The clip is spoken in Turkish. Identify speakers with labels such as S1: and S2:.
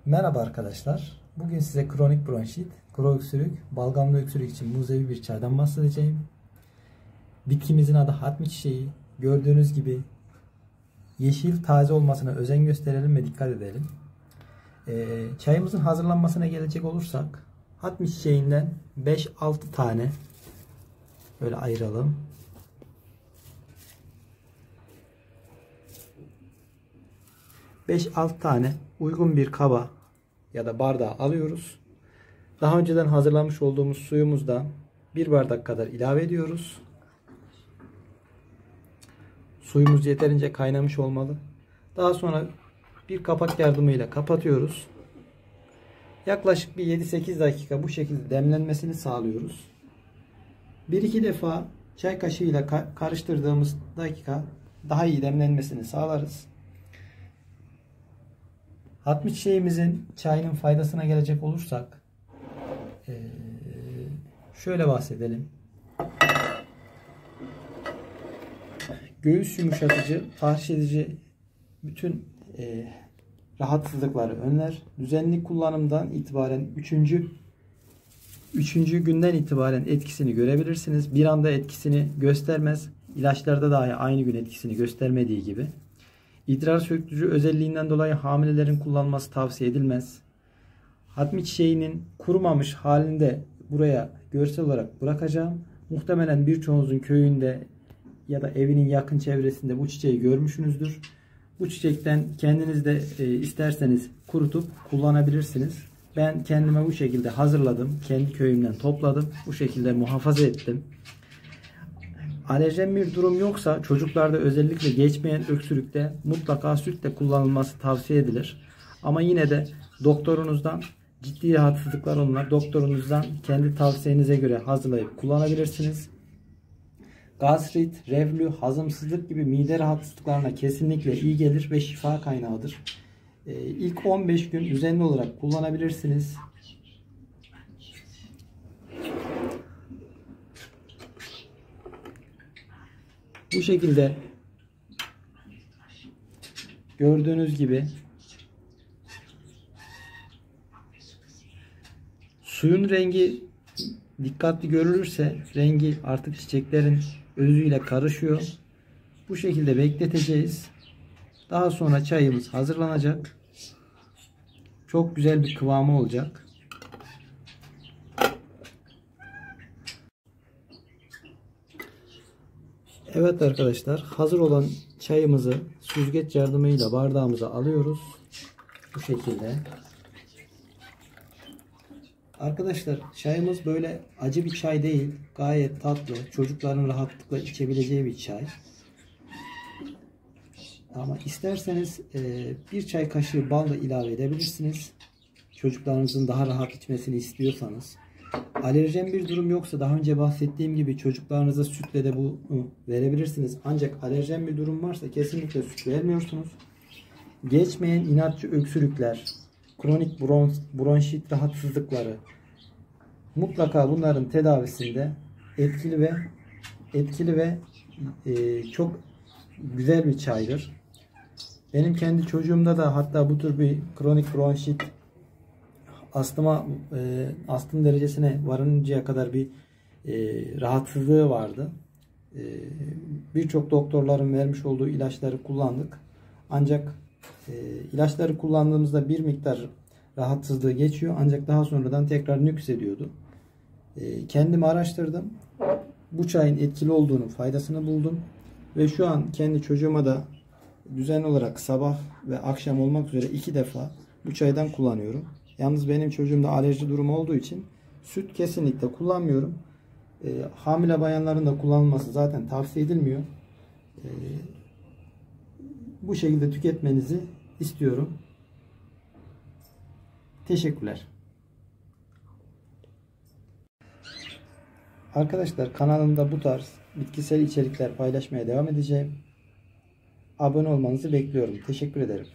S1: Merhaba arkadaşlar. Bugün size kronik bronşit, kuru öksürük, balgamlı öksürük için mucizevi bir çaydan bahsedeceğim. Bitkimizin adı hatmi çiçeği. Gördüğünüz gibi yeşil, taze olmasına özen gösterelim ve dikkat edelim. Çayımızın hazırlanmasına gelecek olursak hatmi çiçeğinden 5-6 tane böyle ayıralım. ...5-6 tane uygun bir kaba ya da bardağa alıyoruz. Daha önceden hazırlamış olduğumuz suyumuzdan 1 bardak kadar ilave ediyoruz. Suyumuz yeterince kaynamış olmalı. Daha sonra bir kapak yardımıyla kapatıyoruz. Yaklaşık bir 7-8 dakika bu şekilde demlenmesini sağlıyoruz. 1-2 defa çay kaşığıyla karıştırdığımız dakika daha iyi demlenmesini sağlarız. Hatmi çiçeğimizin çayının faydasına gelecek olursak şöyle bahsedelim. Göğüs yumuşatıcı, tahriş edici bütün rahatsızlıkları önler. Düzenli kullanımdan itibaren 3. günden itibaren etkisini görebilirsiniz. Bir anda etkisini göstermez. İlaçlarda dahi aynı gün etkisini göstermediği gibi. İdrar söktürücü özelliğinden dolayı hamilelerin kullanılması tavsiye edilmez. Hatmi çiçeğinin kurumamış halinde buraya görsel olarak bırakacağım. Muhtemelen birçoğunuzun köyünde ya da evinin yakın çevresinde bu çiçeği görmüşsünüzdür. Bu çiçekten kendiniz de isterseniz kurutup kullanabilirsiniz. Ben kendime bu şekilde hazırladım. Kendi köyümden topladım. Bu şekilde muhafaza ettim. Alerjen bir durum yoksa çocuklarda özellikle geçmeyen öksürükte mutlaka sütle kullanılması tavsiye edilir. Ama yine de doktorunuzdan ciddi rahatsızlıklar olanlar doktorunuzdan kendi tavsiyenize göre hazırlayıp kullanabilirsiniz. Gastrit, reflü, hazımsızlık gibi mide rahatsızlıklarına kesinlikle iyi gelir ve şifa kaynağıdır. İlk 15 gün düzenli olarak kullanabilirsiniz. Bu şekilde gördüğünüz gibi suyun rengi dikkatli görülürse rengi artık çiçeklerin özüyle karışıyor. Bu şekilde bekleteceğiz. Daha sonra çayımız hazırlanacak. Çok güzel bir kıvamı olacak. Evet arkadaşlar, hazır olan çayımızı süzgeç yardımıyla bardağımıza alıyoruz. Bu şekilde. Arkadaşlar, çayımız böyle acı bir çay değil. Gayet tatlı. Çocukların rahatlıkla içebileceği bir çay. Ama isterseniz bir çay kaşığı bal da ilave edebilirsiniz. Çocuklarınızın daha rahat içmesini istiyorsanız. Alerjen bir durum yoksa daha önce bahsettiğim gibi çocuklarınıza sütle de bunu verebilirsiniz. Ancak alerjen bir durum varsa kesinlikle süt vermiyorsunuz. Geçmeyen inatçı öksürükler, kronik bronşit rahatsızlıkları mutlaka bunların tedavisinde etkili ve çok güzel bir çaydır. Benim kendi çocuğumda da hatta bu tür bir kronik bronşit astım derecesine varıncaya kadar bir rahatsızlığı vardı. Birçok doktorların vermiş olduğu ilaçları kullandık. Ancak ilaçları kullandığımızda bir miktar rahatsızlığı geçiyor. Ancak daha sonradan tekrar nüksediyordu. Kendim araştırdım. Bu çayın etkili olduğunu, faydasını buldum. Ve şu an kendi çocuğuma da düzenli olarak sabah ve akşam olmak üzere 2 defa bu çaydan kullanıyorum. Yalnız benim çocuğumda alerji durumu olduğu için süt kesinlikle kullanmıyorum. Hamile bayanların da kullanılması zaten tavsiye edilmiyor. Bu şekilde tüketmenizi istiyorum. Teşekkürler. Arkadaşlar, kanalımda bu tarz bitkisel içerikler paylaşmaya devam edeceğim. Abone olmanızı bekliyorum. Teşekkür ederim.